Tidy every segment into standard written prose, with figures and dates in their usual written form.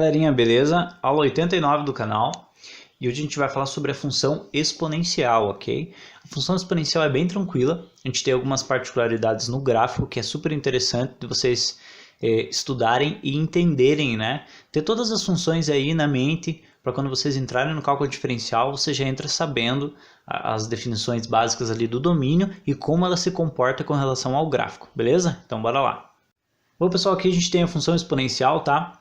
galerinha, beleza? Aula 89 do canal. E hoje a gente vai falar sobre a função exponencial, ok? A função exponencial é bem tranquila. A gente tem algumas particularidades no gráfico que é super interessante de vocês estudarem e entenderem, né? Ter todas as funções aí na mente para quando vocês entrarem no cálculo diferencial, você já entra sabendo as definições básicas ali do domínio e como ela se comporta com relação ao gráfico, beleza? Então bora lá. Bom, pessoal, aqui a gente tem a função exponencial, tá?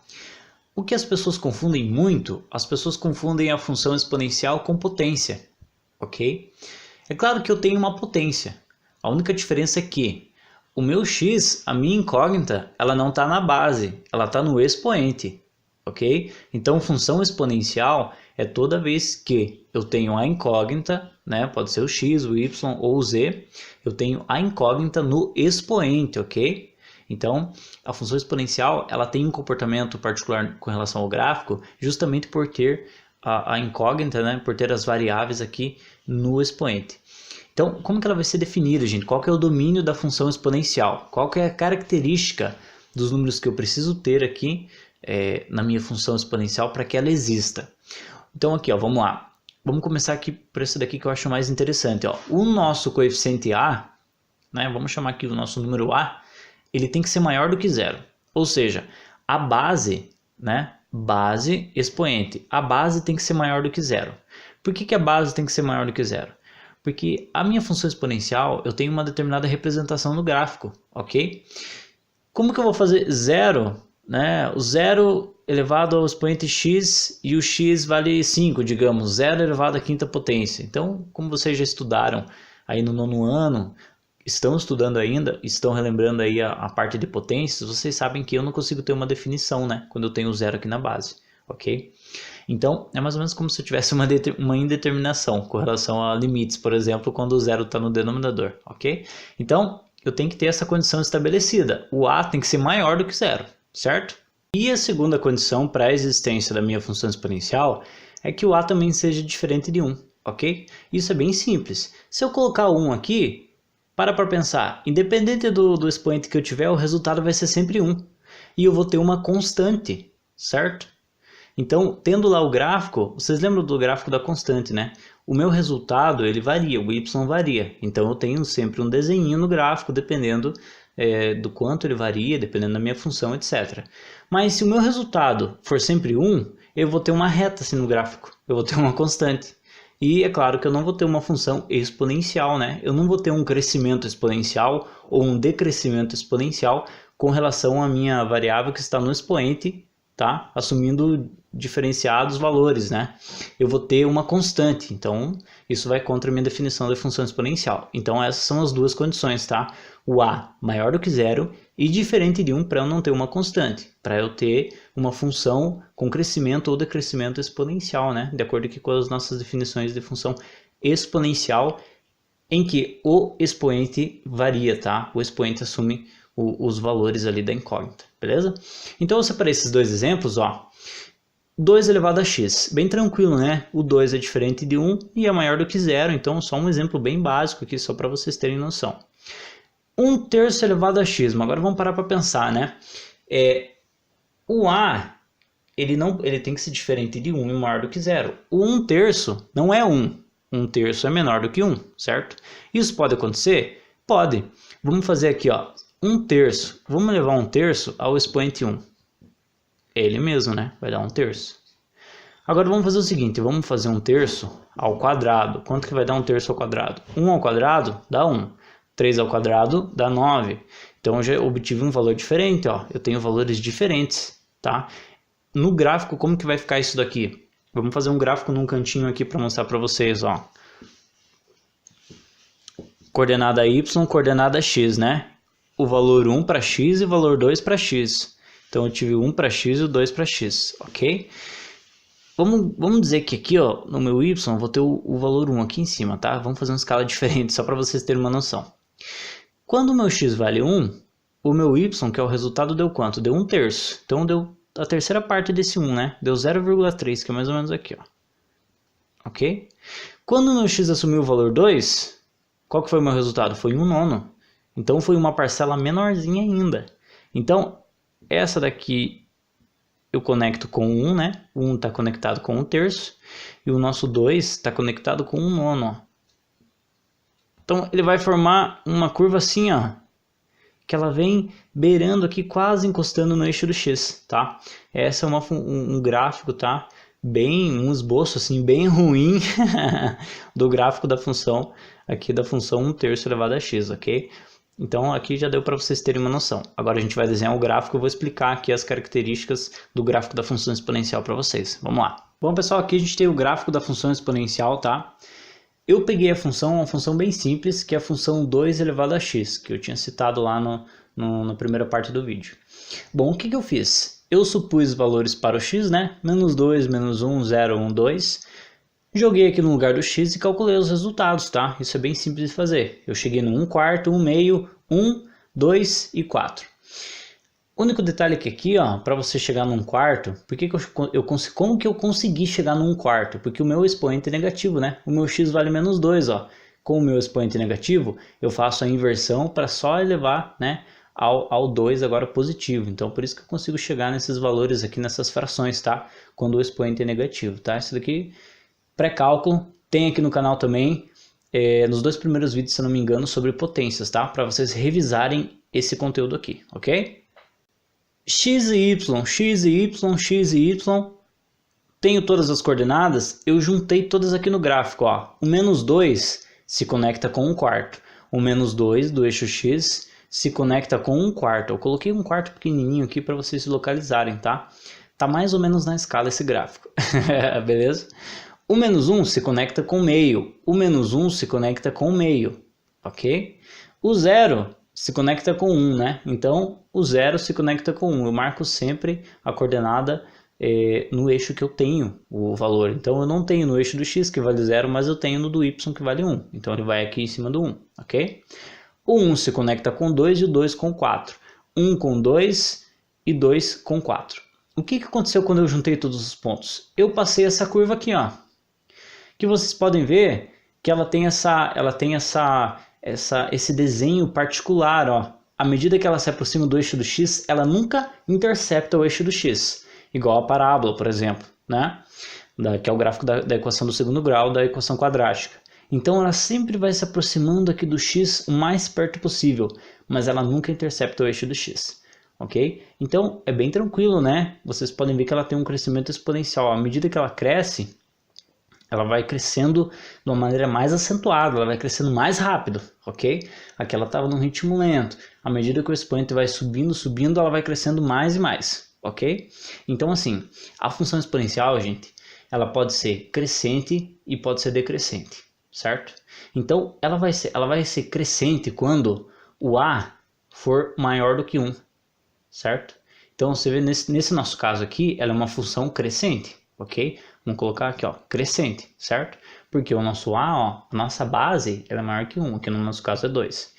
O que as pessoas confundem muito, as pessoas confundem a função exponencial com potência, ok? É claro que eu tenho uma potência, a única diferença é que o meu x, a minha incógnita, ela não está na base, ela está no expoente, ok? Então, função exponencial é toda vez que eu tenho a incógnita, né? Pode ser o x, o y ou o z, eu tenho a incógnita no expoente, ok? Então, a função exponencial ela tem um comportamento particular com relação ao gráfico, justamente por ter a incógnita, né? Por ter as variáveis aqui no expoente. Então, como que ela vai ser definida, gente? Qual que é o domínio da função exponencial? Qual que é a característica dos números que eu preciso ter aqui na minha função exponencial para que ela exista? Então, aqui, ó, vamos lá. Vamos começar aqui por esse daqui que eu acho mais interessante. Ó. O nosso coeficiente A, né? Vamos chamar aqui o nosso número A, ele tem que ser maior do que zero. Ou seja, a base, né? Base expoente. A base tem que ser maior do que zero. Por que a base tem que ser maior do que zero? Porque a minha função exponencial, eu tenho uma determinada representação no gráfico, ok? Como que eu vou fazer zero, né? O zero elevado ao expoente x e o x vale 5, digamos. Zero elevado à quinta potência. Então, como vocês já estudaram aí no nono ano, estão estudando ainda, estão relembrando aí a parte de potências, vocês sabem que eu não consigo ter uma definição, né? Quando eu tenho zero aqui na base, ok? Então, é mais ou menos como se eu tivesse uma indeterminação com relação a limites, por exemplo, quando o zero está no denominador, ok? Então, eu tenho que ter essa condição estabelecida. O a tem que ser maior do que zero, certo? E a segunda condição para a existência da minha função exponencial é que o a também seja diferente de 1, ok? Isso é bem simples. Se eu colocar 1 aqui, para pensar, independente do expoente que eu tiver, o resultado vai ser sempre 1. E eu vou ter uma constante, certo? Então, tendo lá o gráfico, vocês lembram do gráfico da constante, né? O meu resultado, ele varia, o y varia. Então, eu tenho sempre um desenho no gráfico, dependendo do quanto ele varia, dependendo da minha função, etc. Mas se o meu resultado for sempre 1, eu vou ter uma reta assim no gráfico. Eu vou ter uma constante. E é claro que eu não vou ter uma função exponencial, né? Eu não vou ter um crescimento exponencial ou um decrescimento exponencial com relação à minha variável que está no expoente, tá? Assumindo diferenciados valores, né? Eu vou ter uma constante, então isso vai contra a minha definição da função exponencial. Então essas são as duas condições, tá? O a maior do que zero e diferente de 1 para eu não ter uma constante, para eu ter uma função com crescimento ou decrescimento exponencial, né? De acordo aqui com as nossas definições de função exponencial, em que o expoente varia, tá? O expoente assume os valores ali da incógnita, beleza? Então eu separei esses dois exemplos, ó. 2 elevado a x, bem tranquilo, né? O 2 é diferente de 1 e é maior do que zero, então só um exemplo bem básico aqui, só para vocês terem noção. 1/3 elevado a x, mas agora vamos parar para pensar, né? O a, ele tem que ser diferente de 1 e maior do que zero. O 1/3 não é 1, 1/3 é menor do que 1, certo? Isso pode acontecer? Pode. Vamos fazer aqui, ó, 1/3, vamos levar 1/3 ao expoente 1. Ele mesmo, né? Vai dar 1/3. Agora vamos fazer o seguinte, vamos fazer 1/3 ao quadrado. Quanto que vai dar 1/3 ao quadrado? 1 ao quadrado dá 1. 3 ao quadrado dá 9. Então eu já obtive um valor diferente, ó. Eu tenho valores diferentes, tá? No gráfico, como que vai ficar isso daqui? Vamos fazer um gráfico num cantinho aqui para mostrar para vocês, ó. Coordenada y, coordenada x, né? O valor 1 para x e o valor 2 para x. Então eu tive o 1 para x e o 2 para x, ok? Vamos dizer que aqui, ó, no meu y, eu vou ter o valor 1 aqui em cima, tá? Vamos fazer uma escala diferente, só para vocês terem uma noção. Quando o meu x vale 1, o meu y, que é o resultado, deu quanto? Deu 1/3. Então deu a terceira parte desse 1, né? Deu 0,3, que é mais ou menos aqui, ó. Ok? Quando o meu x assumiu o valor 2, qual que foi o meu resultado? Foi 1/9. Então foi uma parcela menorzinha ainda. Então, essa daqui eu conecto com 1, né? 1 está conectado com 1/3 e o nosso 2 está conectado com 1/9, ó. Então ele vai formar uma curva assim, ó, que ela vem beirando aqui, quase encostando no eixo do X, tá? Essa é um gráfico, tá? Um esboço assim, bem ruim do gráfico da função, aqui da função 1/3 elevado a x, ok? Então aqui já deu para vocês terem uma noção. Agora a gente vai desenhar o gráfico, eu vou explicar aqui as características do gráfico da função exponencial para vocês. Vamos lá. Bom, pessoal, aqui a gente tem o gráfico da função exponencial, tá? Eu peguei uma função bem simples, que é a função 2 elevado a x, que eu tinha citado lá na primeira parte do vídeo. Bom, o que eu fiz? Eu supus valores para o x, né? -2, -1, 0, 1, 2. Joguei aqui no lugar do x e calculei os resultados, tá? Isso é bem simples de fazer. Eu cheguei no 1/4, 1/2, 1, 2 e 4. O único detalhe é que aqui, ó, para você chegar no 1/4, como que eu consegui chegar no 1/4? Porque o meu expoente é negativo, né? O meu x vale -2, ó. Com o meu expoente negativo, eu faço a inversão para só elevar, né, ao 2 agora positivo. Então, por isso que eu consigo chegar nesses valores aqui, nessas frações, tá? Quando o expoente é negativo, tá? Isso daqui, pré-cálculo, tem aqui no canal também, nos 2 primeiros vídeos, se eu não me engano, sobre potências, tá? Para vocês revisarem esse conteúdo aqui, ok? X e Y, X e Y, X e Y, tenho todas as coordenadas, eu juntei todas aqui no gráfico, ó. O -2 se conecta com 1/4, o -2 do eixo X se conecta com 1/4. Eu coloquei 1/4 pequenininho aqui para vocês se localizarem, tá? Tá mais ou menos na escala esse gráfico, beleza? O -1 se conecta com meio, o -1 se conecta com meio, ok? O 0 se conecta com 1, né? Então, o 0 se conecta com 1. Eu marco sempre a coordenada no eixo que eu tenho o valor. Então, eu não tenho no eixo do x, que vale 0, mas eu tenho no do y, que vale 1. Então, ele vai aqui em cima do 1, ok? O 1 se conecta com 2 e o 2 com 4. 1 com 2 e 2 com 4. O que aconteceu quando eu juntei todos os pontos? Eu passei essa curva aqui, ó. Que vocês podem ver que ela tem esse desenho particular, ó. À medida que ela se aproxima do eixo do x, ela nunca intercepta o eixo do x. Igual a parábola, por exemplo, né? Que é o gráfico da equação do segundo grau da equação quadrática. Então ela sempre vai se aproximando aqui do x o mais perto possível, mas ela nunca intercepta o eixo do x, ok? Então é bem tranquilo, né? Vocês podem ver que ela tem um crescimento exponencial. À medida que ela cresce, ela vai crescendo de uma maneira mais acentuada, ela vai crescendo mais rápido, ok? Aqui ela estava num ritmo lento. À medida que o expoente vai subindo, ela vai crescendo mais e mais, ok? Então assim, a função exponencial, gente, ela pode ser crescente e pode ser decrescente, certo? Então ela vai ser crescente quando o a for maior do que 1, certo? Então você vê nesse nosso caso aqui, ela é uma função crescente, ok? Vamos colocar aqui, ó, crescente, certo? Porque o nosso a, ó, a nossa base, ela é maior que 1, que no nosso caso é 2.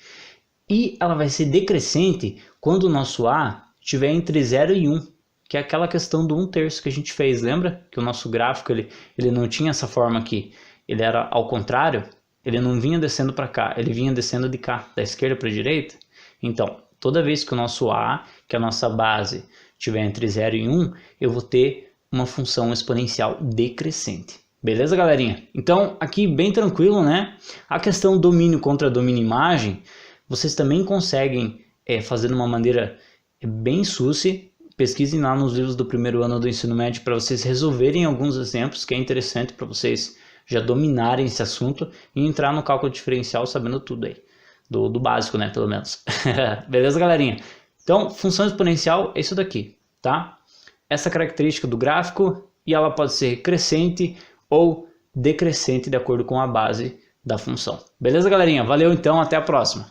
E ela vai ser decrescente quando o nosso a estiver entre 0 e 1, que é aquela questão do 1/3 que a gente fez, lembra? Que o nosso gráfico, ele não tinha essa forma aqui, ele era ao contrário, ele não vinha descendo para cá, ele vinha descendo de cá, da esquerda para a direita. Então, toda vez que o nosso a, que é a nossa base, estiver entre 0 e 1, eu vou ter uma função exponencial decrescente. Beleza, galerinha? Então, aqui bem tranquilo, né? A questão domínio contra domínio imagem, vocês também conseguem fazer de uma maneira bem susse. Pesquisem lá nos livros do primeiro ano do ensino médio para vocês resolverem alguns exemplos, que é interessante para vocês já dominarem esse assunto e entrar no cálculo diferencial sabendo tudo aí. Do básico, né? Pelo menos. Beleza, galerinha? Então, função exponencial é isso daqui, tá? Essa característica do gráfico, e ela pode ser crescente ou decrescente de acordo com a base da função. Beleza, galerinha? Valeu então, até a próxima!